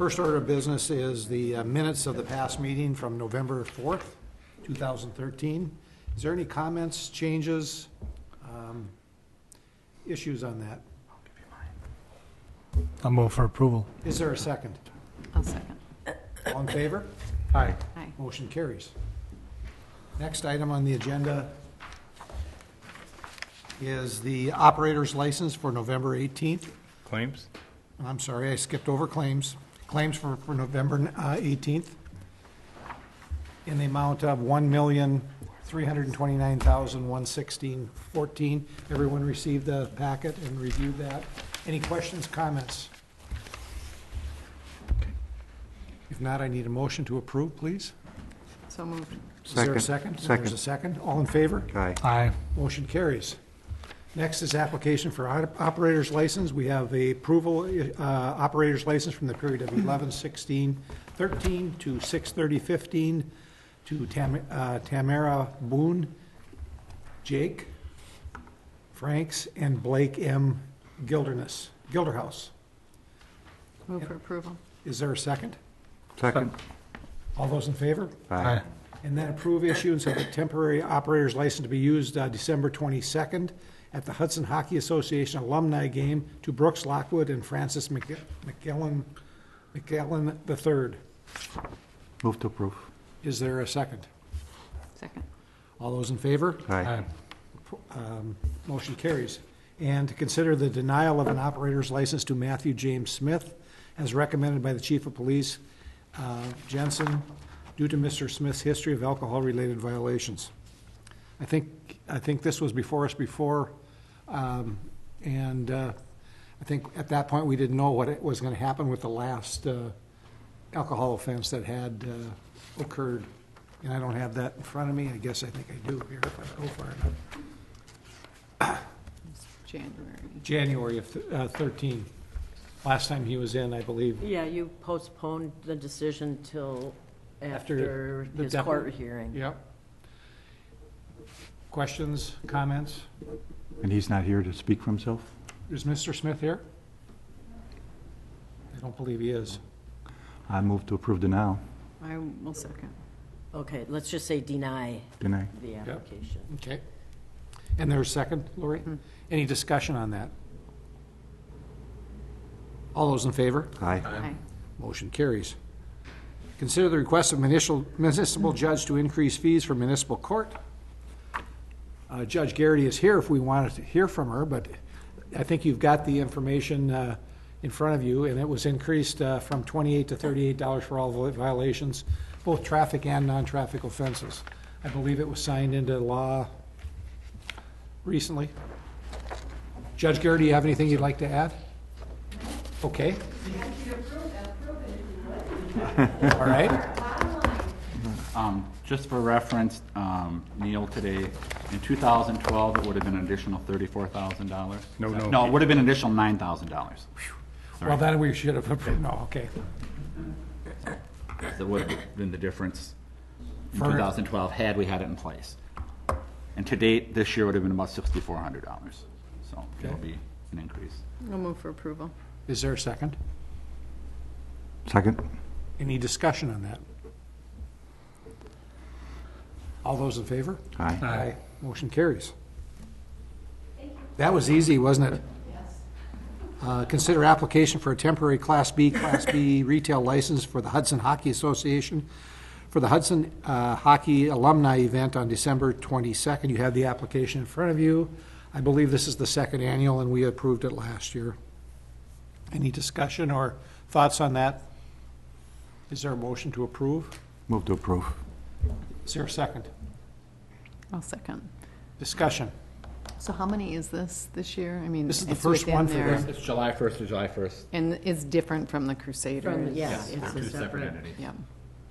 First order of business is the minutes of the past meeting from November 4th, 2013. Is there any comments, changes, issues on that? I'll move for approval. Is there a second? I'll second. All in favor? Aye. Aye. Motion carries. Next item on the agenda is the operator's license for November 18th. Claims? I'm sorry, I skipped over claims. Claims for November 18th in the amount of $1,329,116.14. Everyone received the packet and reviewed that. Any questions, comments? If not, I need a motion to approve, please. So moved. Is there a second? Second. There's a second. All in favor? Aye. Aye. Motion carries. Next is application for operator's license. We have a approval, operator's license from the period of 11/16/13 to 6/30/15 to Tamara Boone, Jake Franks, and Blake M. Gilderhouse. Move for approval. Is there a second? Second. All those in favor? Aye. And then approve issuance of a temporary operator's license to be used December 22nd at the Hudson Hockey Association alumni game to Brooks Lockwood and Francis McGillen III. Move to approve. Is there a second? Second. All those in favor? Aye. Motion carries. And to consider the denial of an operator's license to Matthew James Smith as recommended by the Chief of Police, Jensen, due to Mr. Smith's history of alcohol-related violations. I think this was before us before, and I think at that point we didn't know what it was going to happen with the last alcohol offense that had occurred. And I don't have that in front of me. I guess I think I do here if I go far enough. January of 13. Last time he was in, I believe. Yeah, you postponed the decision till after the his depo- court hearing. Yep. Questions, comments? And he's not here to speak for himself? Is Mr. Smith here? I don't believe he is. I move to approve denial. I will second. Okay, let's just say deny Deny. the application. Okay. And there's a second, Lori? Any discussion on that? All those in favor? Aye. Aye. Motion carries. Consider the request of municipal judge to increase fees for municipal court. Judge Garrity is here if we wanted to hear from her, but I think you've got the information in front of you, and it was increased from $28 to $38 for all violations, both traffic and non-traffic offenses. I believe it was signed into law recently. Judge Garrity, you have anything you'd like to add? Okay. All right. Just for reference, Neil, today, in 2012, it would have been an additional $34,000. No, it would have been an additional $9,000. Well, then we should have, no, okay. That would have been the difference in For- 2012 had we had it in place. And to date, this year would have been about $6,400. So it'll be an increase. I'll move for approval. Is there a second? Second. Any discussion on that? All those in favor? Aye. Aye. Motion carries. That was easy, wasn't it? Yes. Consider application for a temporary Class B retail license for the Hudson Hockey Association for the Hudson Hockey Alumni Event on December 22nd. You have the application in front of you. I believe this is the second annual, and we approved it last year. Any discussion or thoughts on that? Is there a motion to approve? Move to approve. Is there a second? I'll second. Discussion. So how many is this year? I mean, This is the it's first within one for their- this. It's July 1st to July 1st. And it's different from the Crusaders. Yes, They're it's two a separate separate. entities. Yeah.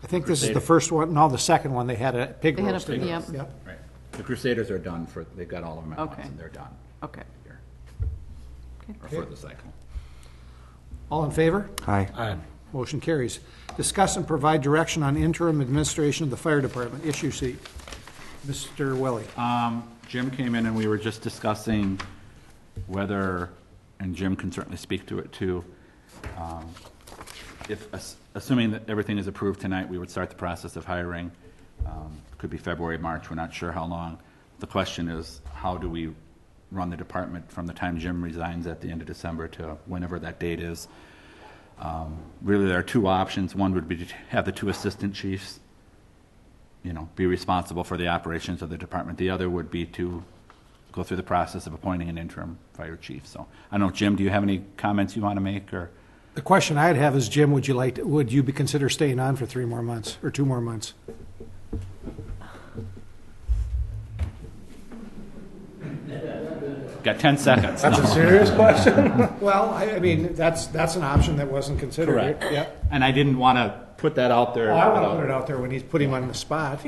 I think this is the first one, no, the second one, they had a pig They had a roast. pig- yep. Yep. Right. The Crusaders are done for, they've got all of them at once Okay. and they're done Okay. here. Okay. Or for the cycle. All in favor? Aye. Aye. Motion carries. Discuss and provide direction on interim administration of the fire department. Issue seat. Mr. Welly. Jim came in and we were just discussing whether, and Jim can certainly speak to it too, assuming that everything is approved tonight, we would start the process of hiring. Could be February, March, we're not sure how long. The question is, how do we run the department from the time Jim resigns at the end of December to whenever that date is? Really, there are two options. One would be to have the two assistant chiefs, be responsible for the operations of the department. The other would be to go through the process of appointing an interim fire chief. So, I don't know, Jim, do you have any comments you want to make, or? The question I'd have is, Jim, would you consider staying on for 3 more months, or 2 more months? Got 10 seconds. That's a serious question? Well, I mean, that's an option that wasn't considered. Correct. Yeah. And I didn't want to put that out there. Well, I want to put it out there when he's putting him on the spot.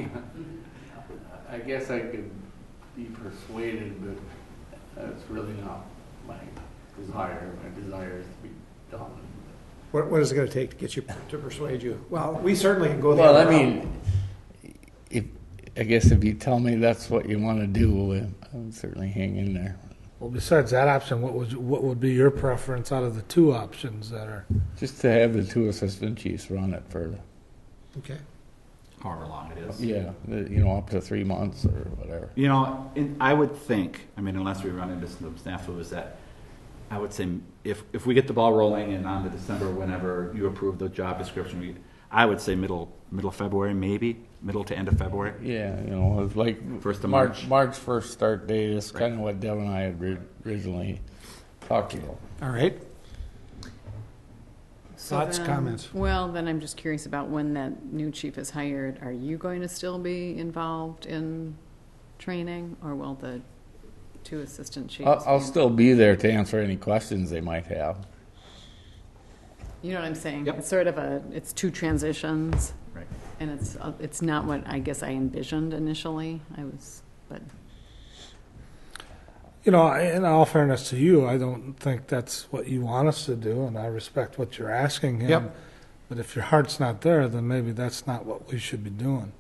I guess I could be persuaded, but that's really not my desire. My desire is to be done. What is it going to take to get you to persuade you? Well, we certainly can go the Well, other I route. mean, I guess if you tell me that's what you want to do, I would certainly hang in there. Well, besides that option, what would be your preference out of the 2 options that are? Just to have the 2 assistant chiefs run it for, Okay. However long it is. yeah, up to 3 months or whatever. I would think, unless we run into some snafus, that I would say if we get the ball rolling and on to December, whenever you approve the job description, I would say middle February, maybe middle to end of February. Yeah, it's like 1st of March. March 1st start date is kind of what Deb and I had originally talked about. All right. So Thoughts, then- comments? Well, then I'm just curious about when that new chief is hired. Are you going to still be involved in training, or will the 2 assistant chiefs? I'll be- still be there to answer any questions they might have. You know what I'm saying? Yep. It's sort of it's 2 transitions, Right. and it's not what I guess I envisioned initially. But In all fairness to you, I don't think that's what you want us to do, and I respect what you're asking him. Yep. But if your heart's not there, then maybe that's not what we should be doing.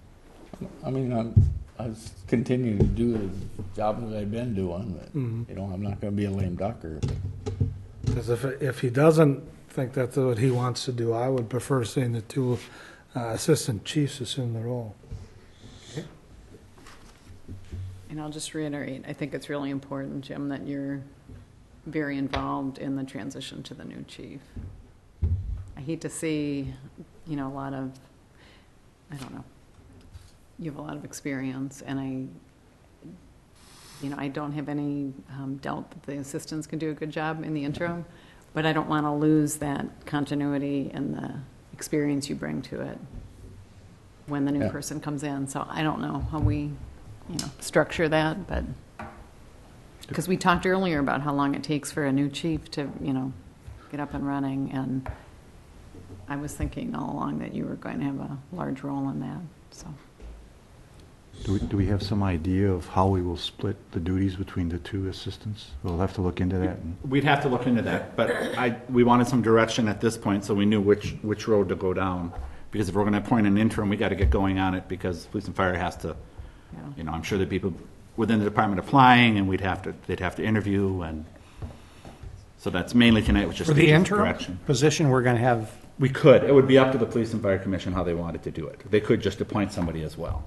I continue to do the job that I've been doing, but, I'm not going to be a lame ducker. Because if he doesn't think that's what he wants to do, I would prefer seeing the 2 assistant chiefs assume the role. And I'll just reiterate, I think it's really important, Jim, that you're very involved in the transition to the new chief. I hate to see, a lot of, I don't know, you have a lot of experience, and I don't have any doubt that the assistants can do a good job in the interim, but I don't want to lose that continuity and the experience you bring to it when the new Yeah. person comes in. So I don't know how we, structure that, but, because we talked earlier about how long it takes for a new chief to, get up and running, and I was thinking all along that you were going to have a large role in that, so. Do we have some idea of how we will split the duties between the 2 assistants? We'll have to look into that. We'd have to look into that, but we wanted some direction at this point, so we knew which road to go down. Because if we're going to appoint an interim, we got to get going on it, because police and fire has to, Yeah. I'm sure that people within the department applying, and they'd have to interview, and so that's mainly tonight, was just For the direction. interim position, we're going to have, We could. It would be up to the police and fire commission how they wanted to do it. They could just appoint somebody as well.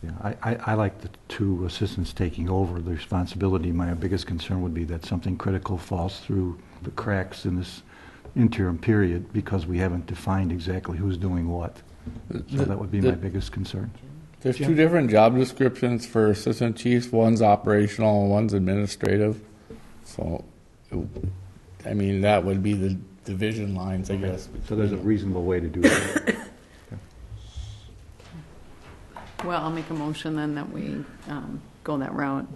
Yeah, I like the 2 assistants taking over the responsibility. My biggest concern would be that something critical falls through the cracks in this interim period, because we haven't defined exactly who's doing what. So that would be my biggest concern. There's 2 different job descriptions for assistant chiefs. One's operational and one's administrative. So, that would be the division lines, I guess. So there's a reasonable way to do that. Well, I'll make a motion then that we go that route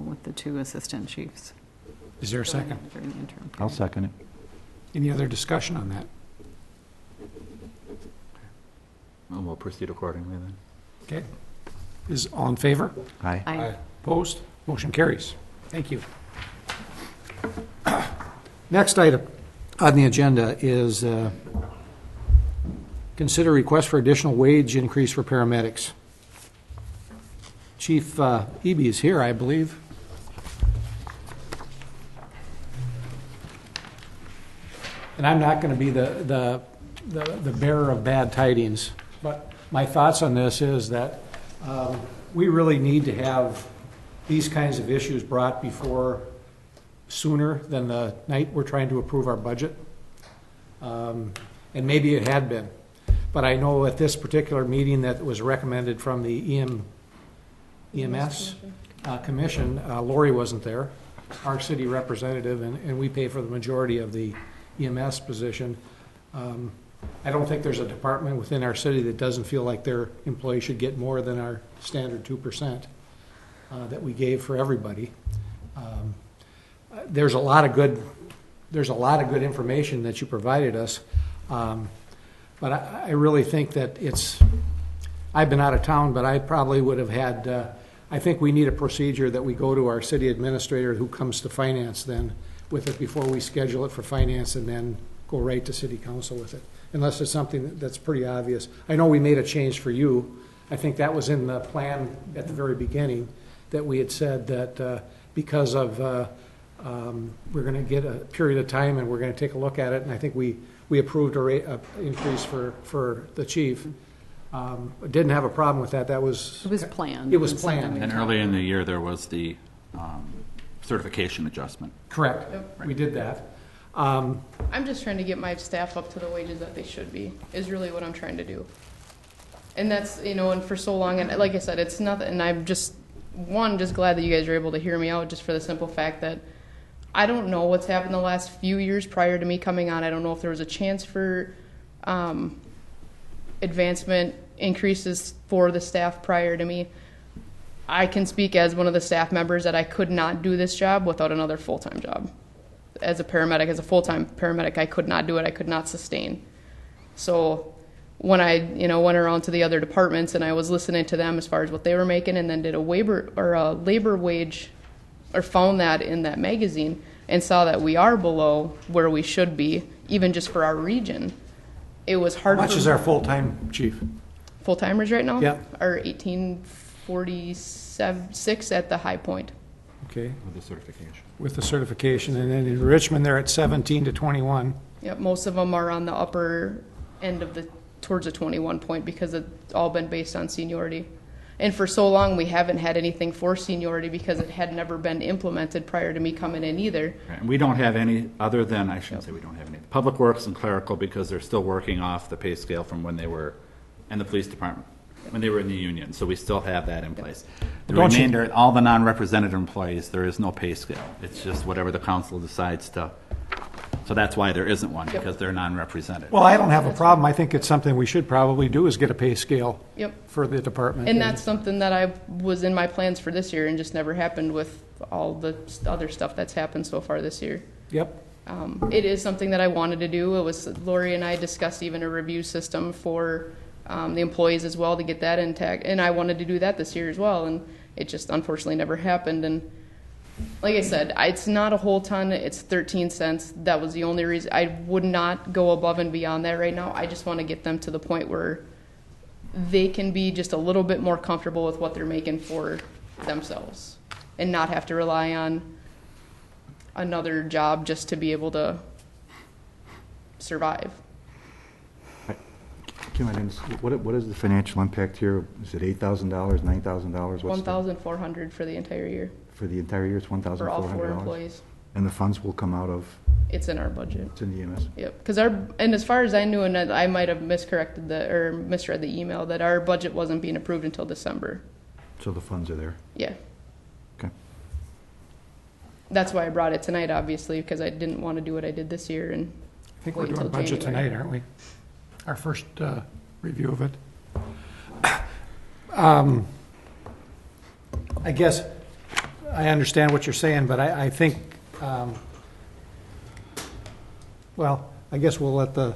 with the 2 assistant chiefs is there a second? during the interim. I'll second it. Any other discussion on that? Well, we'll proceed accordingly then. Okay. Is all in favor? Aye. Aye. Opposed? Motion carries. Thank you. Next item on the agenda is consider request for additional wage increase for paramedics. Chief Eby is here, I believe. And and I'm not going to be the bearer of bad tidings, but my thoughts on this is that we really need to have these kinds of issues brought before sooner than the night we're trying to approve our budget. And maybe it had been. But I know at this particular meeting that was recommended from the EMS Commission, Lori wasn't there, our city representative, and we pay for the majority of the EMS position. I don't think there's a department within our city that doesn't feel like their employees should get more than our standard 2% that we gave for everybody. There's a lot of good information that you provided us, but I really think that I've been out of town, but I probably would have had. I think we need a procedure that we go to our city administrator who comes to finance then with it before we schedule it for finance, and then go right to city council with it, unless it's something that's pretty obvious. I know we made a change for you. I think that was in the plan at the very beginning, that we had said that because of we're going to get a period of time and we're going to take a look at it, and I think we approved a increase for the chief. Didn't have a problem with that. It was planned. It was planned. And earlier in the year, there was the certification adjustment. Correct. Yep. We did that. I'm just trying to get my staff up to the wages that they should be, is really what I'm trying to do. And that's, and for so long, and like I said, it's nothing, and I'm just glad that you guys are able to hear me out, just for the simple fact that I don't know what's happened the last few years prior to me coming on. I don't know if there was a chance for advancement increases for the staff prior to me. I can speak as one of the staff members that I could not do this job without another full-time job. As a paramedic, as a full-time paramedic, I could not do it. I could not sustain. So when I, went around to the other departments and I was listening to them as far as what they were making, and then did a labor wage, or found that in that magazine and saw that we are below where we should be, even just for our region. It was hard. How much is our full-time chief? Full-timers right now? Yeah. Are 1846 at the high point. Okay. With the certification. With the certification, and then in Richmond, they're at 17 to 21. Yep, most of them are on the upper end of towards the 21 point, because it's all been based on seniority. And for so long, we haven't had anything for seniority because it had never been implemented prior to me coming in either. Right. And we don't have any other than, I shouldn't say we don't have any, Public Works and Clerical, because they're still working off the pay scale from when they were, and the police department, when they were in the union. So we still have that in place. The remainder, all the non-represented employees, there is no pay scale. It's just whatever the council decides to. So that's why there isn't one, because they're non-represented. Well, I don't have a problem. I think it's something we should probably do, is get a pay scale for the department. And that's something that I was in my plans for this year and just never happened with all the other stuff that's happened so far this year. Yep. It is something that I wanted to do. It was Lori and I discussed even a review system for the employees as well, to get that intact. And I wanted to do that this year as well, and it just unfortunately never happened. And like I said, it's not a whole ton. It's 13 cents. That was the only reason. I would not go above and beyond that right now. I just want to get them to the point where they can be just a little bit more comfortable with what they're making for themselves and not have to rely on another job just to be able to survive. Kim, what is the financial impact here? Is it $8,000, $9,000? $1,400 for the entire year. For the entire year, it's $1,400? For all 4 employees. And the funds will come out of? It's in our budget. It's in the EMS? Yep. Because and as far as I knew, and I might have misread the email, that our budget wasn't being approved until December. So the funds are there? Yeah. Okay. That's why I brought it tonight, obviously, because I didn't want to do what I did this year. And I think we're doing budget tonight, aren't we? Our first review of it. I guess I understand what you're saying, but I think, well, I guess we'll let the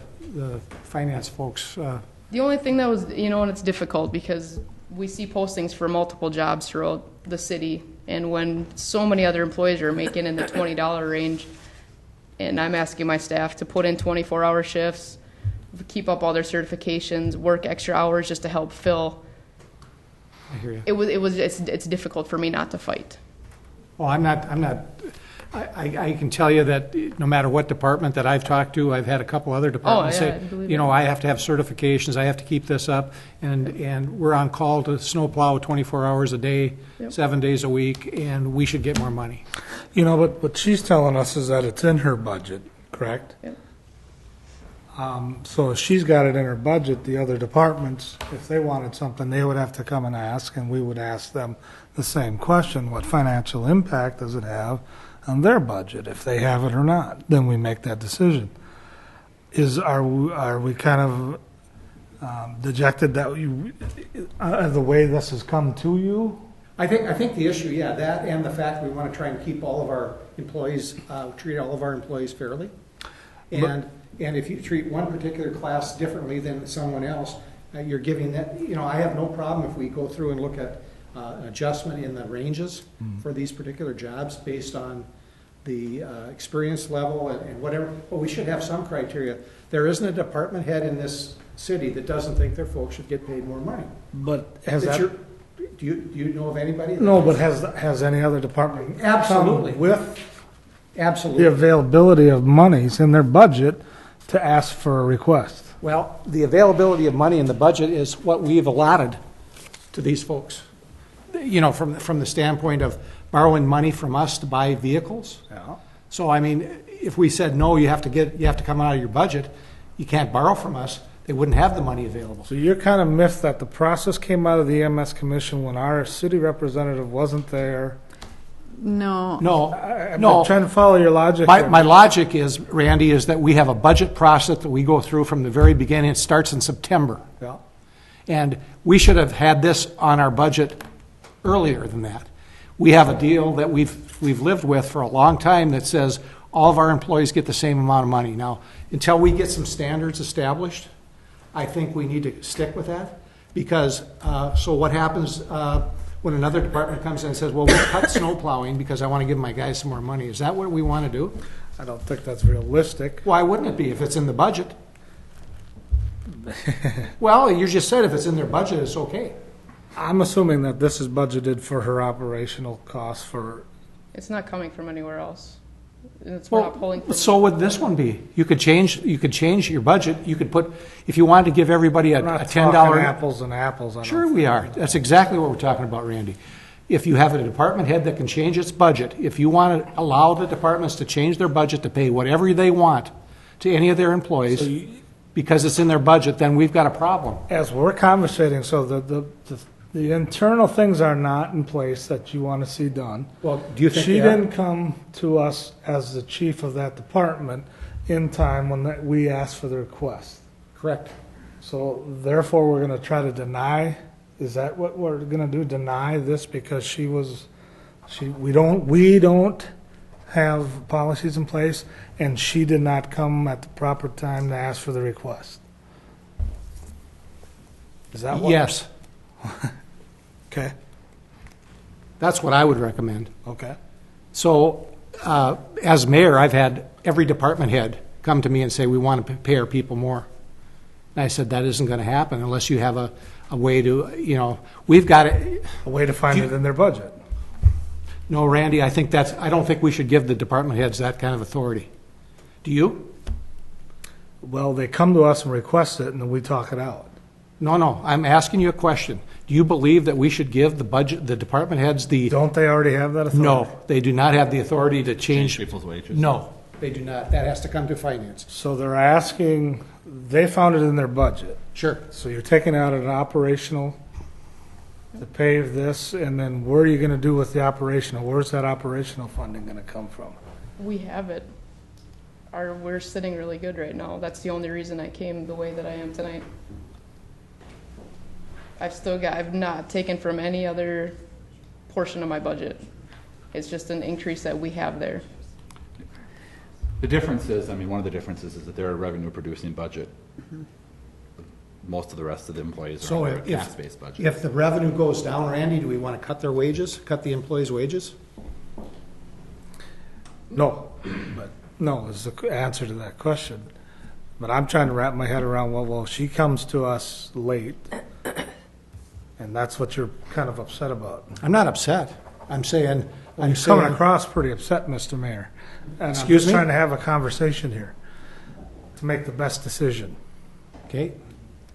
finance folks. The only thing that was, and it's difficult because we see postings for multiple jobs throughout the city, and when so many other employees are making in the $20 range, and I'm asking my staff to put in 24-hour shifts, keep up all their certifications, work extra hours just to help fill. I hear you. It's difficult for me not to fight. Well, I'm not. I can tell you that no matter what department that I've talked to, I've had a couple other departments yeah, I say, believe you know, it. I have to have certifications, I have to keep this up, and we're on call to snowplow 24 hours a day, Yep. 7 days a week, and we should get more money. You know, but what she's telling us is that it's in her budget, correct? Yep. So if she's got it in her budget, the other departments, if they wanted something, they would have to come and ask, and we would ask them the same question: what financial impact does it have on their budget, if they have it or not? Then we make that decision. Are we kind of dejected that the way this has come to you? I think the issue, yeah, that and the fact we want to try and keep all of our employees, treat all of our employees fairly. And if you treat one particular class differently than someone else, you're giving that, you know, I have no problem if we go through and look at an adjustment in the ranges for these particular jobs based on the experience level and whatever, but we should have some criteria. There isn't a department head in this city that doesn't think their folks should get paid more money. But has It's that... your- Do you know of anybody? that- No, but has any other department Absolutely. come with the Absolutely. availability of monies in their budget to ask for a request? Well, the availability of money in the budget is what we've allotted to these folks. You know, from the standpoint of borrowing money from us to buy vehicles. Yeah. So, I mean, if we said, no, you have to come out of your budget, you can't borrow from us, they wouldn't have the money available. So you're kind of miffed that the process came out of the EMS commission when our city representative wasn't there? No. No, I'm no. trying to follow your logic. My logic is, Randy, is that we have a budget process that we go through from the very beginning. It starts in September. Yeah. And we should have had this on our budget earlier than that. We have a deal that we've lived with for a long time that says all of our employees get the same amount of money. Now, until we get some standards established, I think we need to stick with that. Because, so what happens when another department comes in and says, well, we'll cut snow plowing because I want to give my guys some more money. Is that what we want to do? I don't think that's realistic. Why wouldn't it be if it's in the budget? Well, you just said if it's in their budget, it's okay. I'm assuming that this is budgeted for her operational costs for, It's not coming from anywhere else. We're not pulling from. So would this one be. You could change your budget. You could put, if you wanted to give everybody we're a not $10. talking apples and apples. I don't Sure we are. That's exactly what we're talking about, Randy. If you have a department head that can change its budget, if you want to allow the departments to change their budget to pay whatever they want to any of their employees, because it's in their budget, then we've got a problem. As we're conversating, so the internal things are not in place that you want to see done. Well, do you think She they are? didn't come to us as the chief of that department in time when we asked for the request. Correct. So therefore, we're going to try to deny, is that what we're going to do, deny this because we don't have policies in place and she did not come at the proper time to ask for the request? Is that what? Yes. Okay, That's what I would recommend. okay. So, as mayor, I've had every department head come to me and say, we want to pay our people more. And I said, that isn't going to happen unless you have a way to, you know, we've got to, A way to find it in their budget. no, Randy, I don't think we should give the department heads that kind of authority. Do you? Well, they come to us and request it and then we talk it out. No, I'm asking you a question. Do you believe that we should give the department heads the, Don't they already have that authority? no, they do not have the authority to Change change. people's wages. No, they do not. That has to come to finance. So they're asking, they found it in their budget. Sure. So you're taking out an operational to pay this, and then what are you going to do with the operational? Where's that operational funding going to come from? We have it. We're sitting really good right now. That's the only reason I came the way that I am tonight. I've not taken from any other portion of my budget. It's just an increase that we have there. The difference is, one of the differences is that they're a revenue-producing budget. Most of the rest of the employees So are under a if- tax-based budget. If the revenue goes down, Randy, do we want to cut their wages, cut the employees' wages? No, but no is the answer to that question. But I'm trying to wrap my head around, well, she comes to us late, and that's what you're kind of upset about. I'm not upset. I'm saying, I'm You're saying, coming across pretty upset, Mr. Mayor. And Excuse I'm just me? trying to have a conversation here to make the best decision. okay,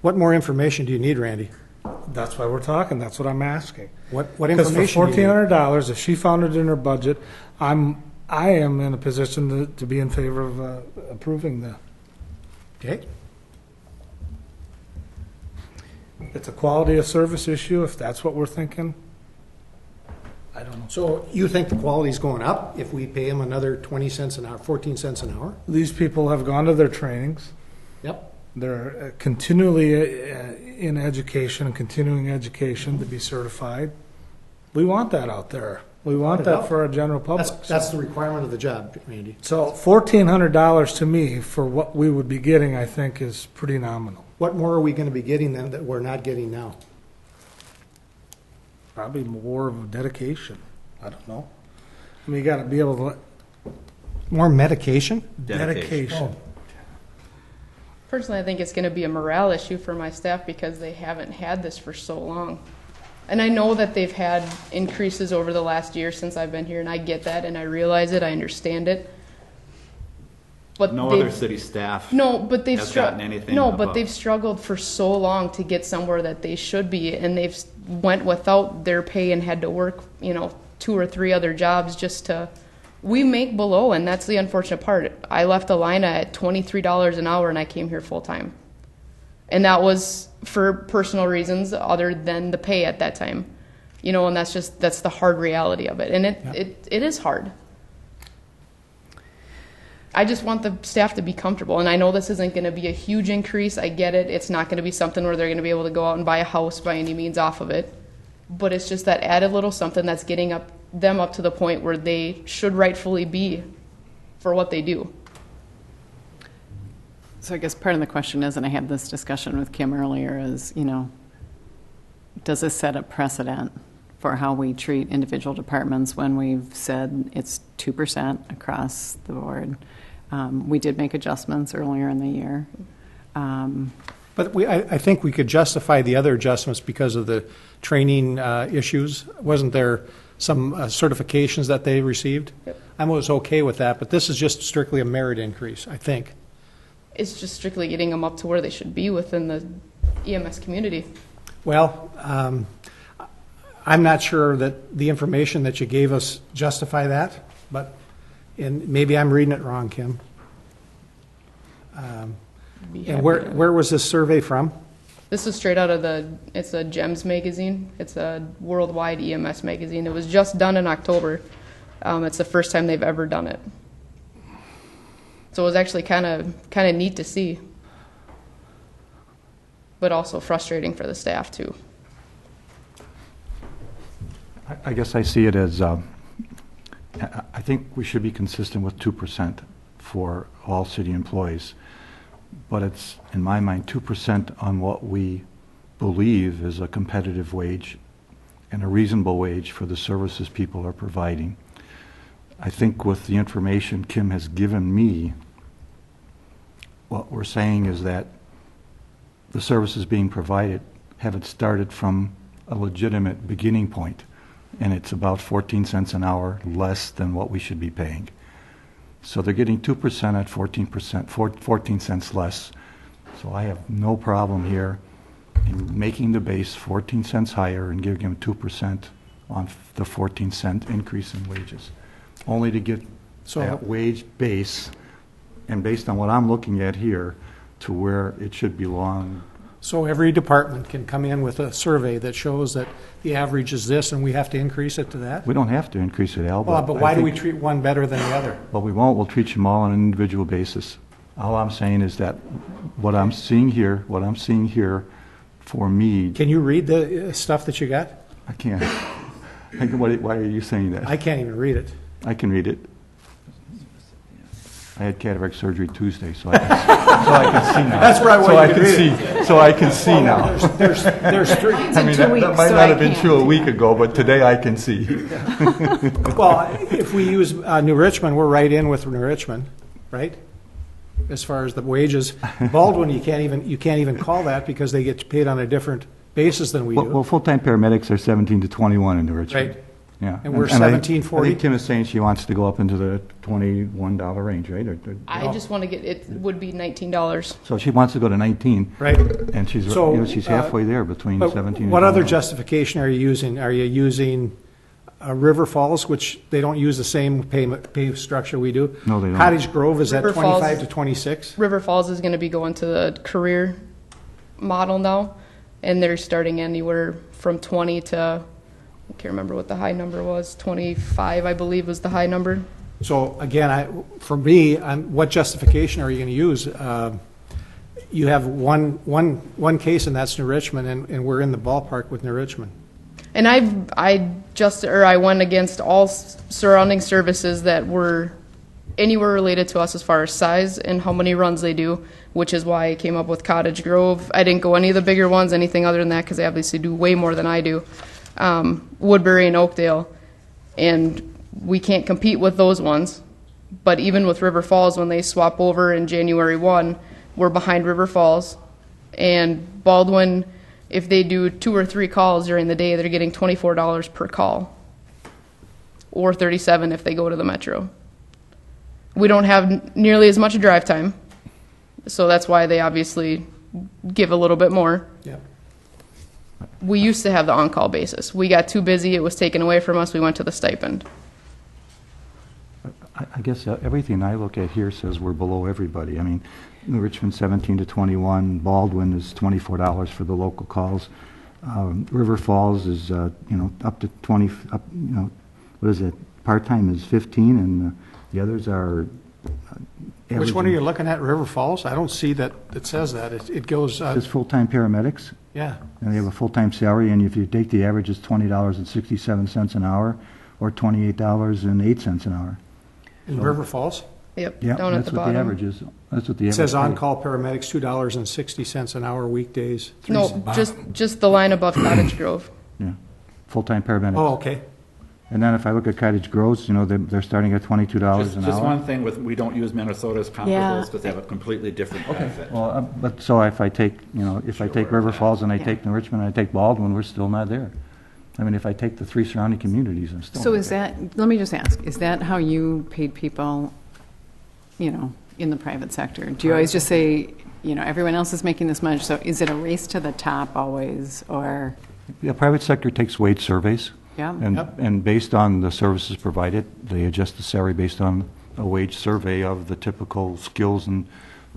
what more information do you need, Randy? That's why we're talking. That's what I'm asking. What Because for information do you need? $1,400, if she found it in her budget, I am in a position to be in favor of approving the. Okay, It's a quality of service issue, if that's what we're thinking. I don't know. so you think the quality's going up if we pay them another 20 cents an hour, 14 cents an hour? These people have gone to their trainings. Yep. They're continually in education and continuing education to be certified. We want that out there. We want that for our general public. That's the requirement of the job, Randy. So $1,400 to me for what we would be getting, I think, is pretty nominal. What more are we going to be getting then that we're not getting now? Probably more of a dedication. I don't know. I mean, you got to be able to More medication? dedication. Personally, I think it's going to be a morale issue for my staff because they haven't had this for so long. And I know that they've had increases over the last year since I've been here, and I get that, and I realize it, I understand it. But No they've- other city staff. No, but they've has gotten anything No, above. but they've struggled for so long to get somewhere that they should be, and they've went without their pay and had to work, 2 or 3 other jobs just to. We make below, and that's the unfortunate part. I left Alina at $23 an hour, and I came here full time, and that was for personal reasons other than the pay at that time, and that's the hard reality of it, and it is hard. I just want the staff to be comfortable, and I know this isn't going to be a huge increase. I get it. It's not going to be something where they're going to be able to go out and buy a house by any means off of it, but it's just that added little something that's getting them up to the point where they should rightfully be for what they do. So I guess part of the question is, and I had this discussion with Kim earlier, is, does this set a precedent for how we treat individual departments when we've said it's 2% across the board? We did make adjustments earlier in the year. But I think we could justify the other adjustments because of the training issues. Wasn't there some certifications that they received? Yep. I was okay with that, but this is just strictly a merit increase, I think. It's just strictly getting them up to where they should be within the EMS community. Well, I'm not sure that the information that you gave us justify that, but maybe I'm reading it wrong, Kim. And where was this survey from? This is straight out of it's a GEMS magazine. It's a worldwide EMS magazine. It was just done in October. It's the first time they've ever done it. So it was actually kind of neat to see, but also frustrating for the staff too. I guess I see it as, I think we should be consistent with 2% for all city employees. But it's, in my mind, 2% on what we believe is a competitive wage and a reasonable wage for the services people are providing. I think with the information Kim has given me, what we're saying is that the services being provided haven't started from a legitimate beginning point, and it's about 14 cents an hour less than what we should be paying. So they're getting 2% at 14%, 14 cents less. So I have no problem here in making the base 14 cents higher and giving them 2% on the 14-cent increase in wages, only to get that wage base, and based on what I'm looking at here, to where it should belong. So every department can come in with a survey that shows that the average is this, and we have to increase it to that? We don't have to increase it, Al. Well, but I why do we think- treat one better than the other? Well, we won't. We'll treat them all on an individual basis. All I'm saying is that what I'm seeing here for me, Can you read the stuff that you got? I can't. Why are you saying that? I can't even read it. I can read it. I had cataract surgery Tuesday, so I can see now. That's where I want you to read So I can see now. There's three. I mean, that might not have been true a week ago, but today I can see. Well, if we use New Richmond, we're right in with New Richmond, right? As far as the wages. Baldwin, you can't even call that because they get paid on a different basis than we do. Well, full-time paramedics are 17 to 21 in New Richmond. Right. Yeah. And we're I- I $17.40? think Kim is saying she wants to go up into the $21 range, right? I just want to get, it would be $19. So she wants to go to 19, Right? and she's, So, you know, she's halfway there between But 17 and 21. what other justification are you using? Are you using River Falls, which they don't use the same pay structure we do? No, they don't. Cottage Grove is at River Falls- 25 to 26? River Falls is going to be going to the career model now, and they're starting anywhere from 20 to, I can't remember what the high number was, 25, I believe was the high number. So again, for me, what justification are you going to use? You have one case, and that's New Richmond, and we're in the ballpark with New Richmond. And I went against all surrounding services that were anywhere related to us as far as size and how many runs they do, which is why I came up with Cottage Grove. I didn't go any of the bigger ones, anything other than that, because they obviously do way more than I do. Woodbury and Oakdale, and we can't compete with those ones. But even with River Falls, when they swap over in January 1, we're behind River Falls. And Baldwin, if they do 2 or 3 calls during the day, they're getting $24 per call, or $37 if they go to the Metro. We don't have nearly as much drive time, so that's why they obviously give a little bit more. Yeah. We used to have the on-call basis. We got too busy. It was taken away from us. We went to the stipend. I guess everything I look at here says we're below everybody. I mean, New Richmond 17 to 21, Baldwin is $24 for the local calls. River Falls is, up to 20, what is it? Part-time is 15, and the others are Which one are averaging- you looking at, River Falls? I don't see that it says that. It goes, It's full-time paramedics, yeah. and they have a full-time salary, and if you take the average, it's $20.67 an hour, or $28.08 an hour. In River Falls? Yep, Yeah, down at that's the what the bottom. average is. That's what the It average says pay. on-call paramedics, $2.60 an hour weekdays. No, just the line above Cottage Grove. Yeah, full-time paramedics. Oh, okay. And then if I look at Cottage Groves, they're starting at $22 an Just hour. one thing with, we don't use Minnesota's Yeah. comparables because they have a completely different benefit. Well, but so if I take, if I take River Falls and I take New Richmond and I take Baldwin, we're still not there. I mean, if I take the 3 surrounding communities, I'm still So not is there. that, let me just ask, is that how you paid people, in the private sector? Do you always just say, everyone else is making this much, so is it a race to the top always, or, The private sector takes wage surveys, yeah? and based on the services provided, they adjust the salary based on a wage survey of the typical skills and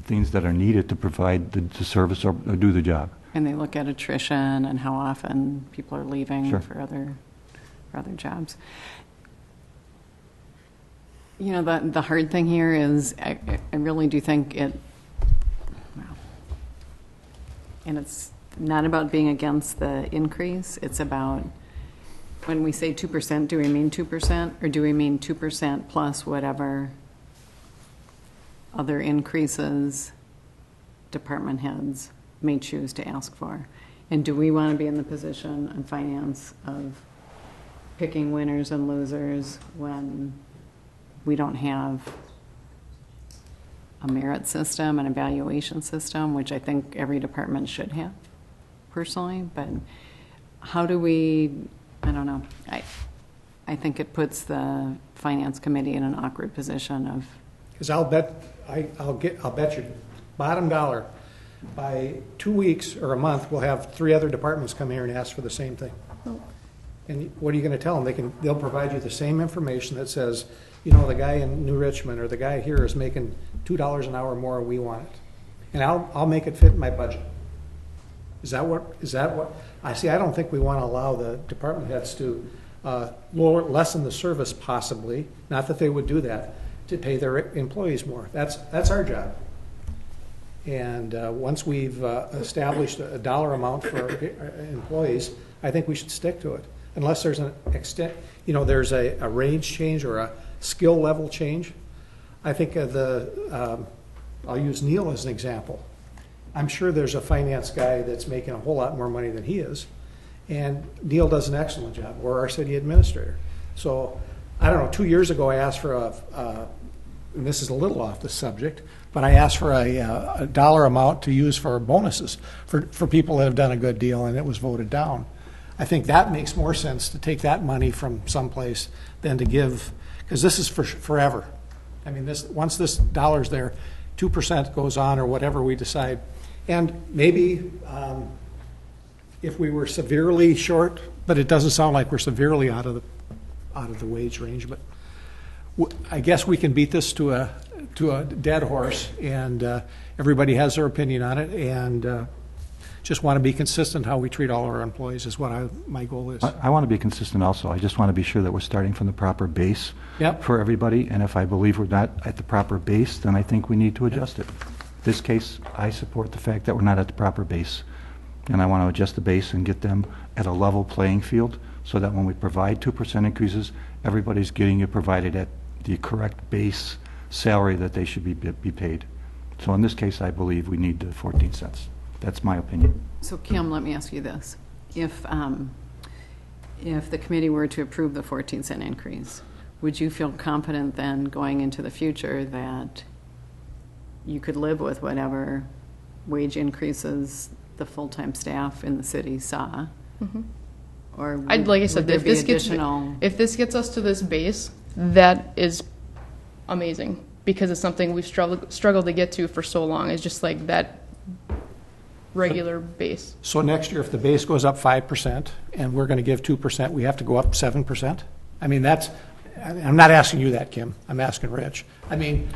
things that are needed to provide the service or do the job. And they look at attrition and how often people are leaving Sure. for other jobs. The hard thing here is I really do think and it's not about being against the increase. It's about when we say 2%, do we mean 2% or do we mean 2% plus whatever other increases department heads may choose to ask for? And do we want to be in the position in finance of picking winners and losers when we don't have a merit system, an evaluation system, which I think every department should have, personally? But how do we, I don't know. I think it puts the finance committee in an awkward position of, Because I'll bet you bottom dollar, by 2 weeks or a month, we'll have 3 other departments come here and ask for the same thing. And what are you going to tell them? They'll provide you the same information that says, the guy in New Richmond or the guy here is making $2 an hour more, and we want it. And I'll make it fit in my budget. Is that what, I see, I don't think we want to allow the department heads to lessen the service possibly, not that they would do that, to pay their employees more. That's our job. And once we've established a dollar amount for employees, I think we should stick to it. Unless there's an extent, there's a range change or a skill level change. I think I'll use Neil as an example. I'm sure there's a finance guy that's making a whole lot more money than he is, and Neil does an excellent job, or our city administrator. So, I don't know, 2 years ago I asked for and this is a little off the subject, but I asked for a dollar amount to use for bonuses for people that have done a good deal, and it was voted down. I think that makes more sense to take that money from someplace than to give, because this is for forever. I mean, once this dollar's there, 2% goes on or whatever we decide. And maybe if we were severely short, but it doesn't sound like we're severely out of the wage range, but I guess we can beat this to a dead horse, and everybody has their opinion on it, and just want to be consistent how we treat all our employees is what my goal is. I want to be consistent also. I just want to be sure that we're starting from the proper base Yep. for everybody, and if I believe we're not at the proper base, then I think we need to adjust it. This case, I support the fact that we're not at the proper base, and I want to adjust the base and get them at a level playing field so that when we provide 2% increases, everybody's getting it provided at the correct base salary that they should be paid. So in this case, I believe we need the 14 cents. That's my opinion. So Kim, let me ask you this. If the committee were to approve the 14-cent increase, would you feel confident then going into the future that you could live with whatever wage increases the full-time staff in the city saw? Mm-hmm. Or Like I said, would there if be this gets additional? if this gets us to this base, that is amazing because it's something we've struggled to get to for so long. It's just like that regular base. So next year, if the base goes up 5% and we're going to give 2%, we have to go up 7%? I mean, I'm not asking you that, Kim. I'm asking Rich. I mean,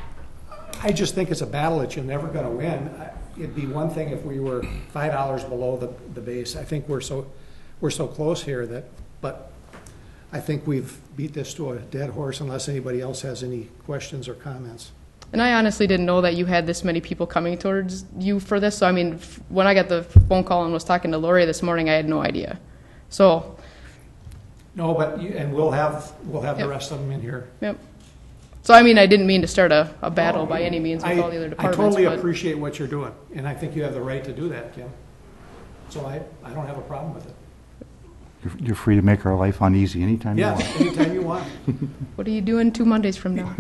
I just think it's a battle that you're never going to win. It'd be one thing if we were $5 below the base. I think we're so close here but I think we've beat this to a dead horse unless anybody else has any questions or comments. And I honestly didn't know that you had this many people coming towards you for this. So I mean, when I got the phone call and was talking to Lori this morning, I had no idea. So. No, but and we'll have Yep. the rest of them in here. Yep. So I mean, I didn't mean to start a battle by any means with all the other I departments. totally but appreciate what you're doing, and I think you have the right to do that, Kim. So I don't have a problem with it. You're free to make our life uneasy anytime you Yeah, want. anytime you want. What are you doing 2 Mondays from now?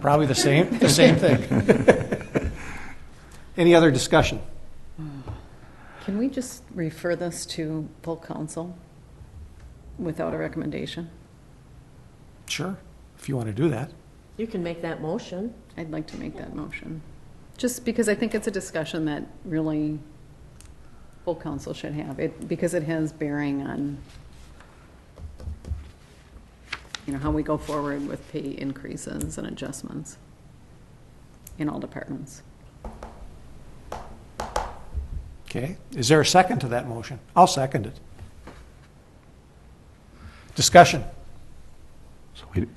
Probably the same thing. Any other discussion? Can we just refer this to full council without a recommendation? Sure, if you want to do that. You can make that motion. I'd like to make that motion. Just because I think it's a discussion that really full council should have, because it has bearing on, how we go forward with pay increases and adjustments in all departments. Okay, is there a second to that motion? I'll second it. Discussion.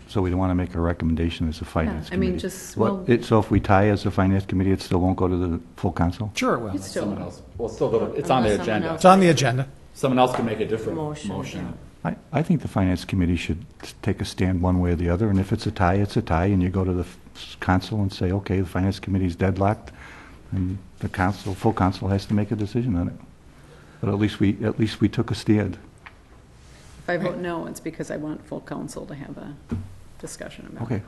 So we don't want to make a recommendation as a finance I mean, committee? just, So if we tie as a finance committee, it still won't go to the full council? Sure, well, it's Someone still, else, well, still go to, it's on the Unless someone agenda. else- it's on the agenda. Someone else can make a different Motion, motion. I think the finance committee should take a stand one way or the other, and if it's a tie, it's a tie, and you go to the council and say, okay, the finance committee's deadlocked, and the full council has to make a decision on it. But at least we took a stand. if I vote no, it's because I want full council to have a discussion about it. Okay.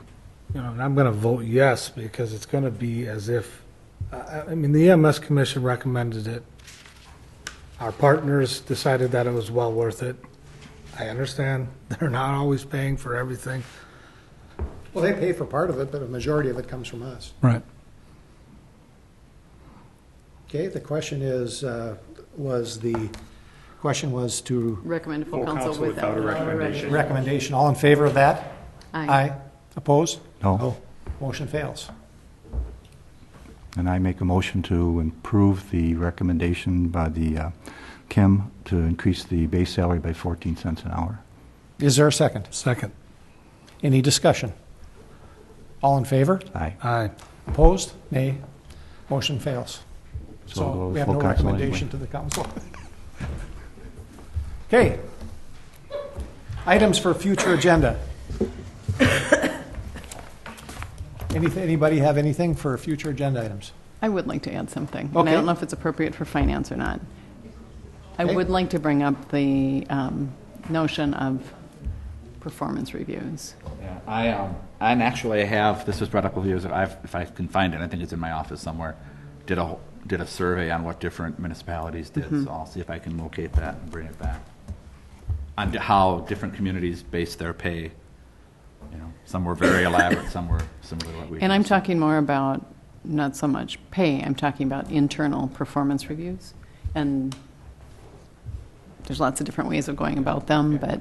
And I'm going to vote yes because it's going to be as if, I mean, the EMS Commission recommended it. Our partners decided that it was well worth it. I understand they're not always paying for everything. Well, they pay for part of it, but a majority of it comes from us. Right. Okay, the question is, was to Recommend full council without a recommendation. recommendation. All in favor of that? Aye. Opposed? No. Motion fails. And I make a motion to improve the recommendation by the Kim to increase the base salary by 14 cents an hour. Is there a second? Second. Any discussion? All in favor? Aye. Aye. Opposed? Nay. Motion fails. So we'll So go we have full no council recommendation anyway. to the council. Okay. Items for future agenda. Anybody have anything for future agenda items? I would like to add something. And Okay. I don't know if it's appropriate for finance or not. I Okay. would like to bring up the notion of performance reviews. Yeah, and actually I have, this was brought up with you, if I can find it, I think it's in my office somewhere, did a survey on what different municipalities did, so I'll see if I can locate that and bring it back. on how different communities base their pay. You know, some were very elaborate, some were similar to what we. And I'm do. talking more about not so much pay, I'm talking about internal performance reviews. And there's lots of different ways of going about them, but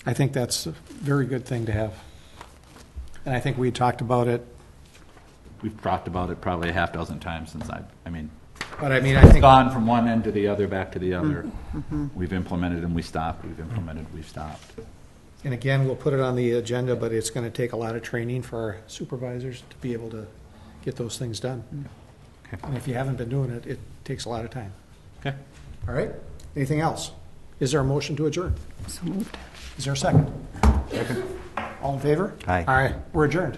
I think that's a very good thing to have. And I think we talked about it, We've talked about it probably a half dozen times since I mean, but I mean, I it's think, gone from one end to the other, back to the other. Mm-hmm. We've implemented and we stopped, we've implemented, we've stopped. and again, we'll put it on the agenda, but it's going to take a lot of training for our supervisors to be able to get those things done. Okay. And if you haven't been doing it, it takes a lot of time. Okay. All right? Anything else? Is there a motion to adjourn? so moved. Is there a second? Second. All in favor? Aye. All right, we're adjourned.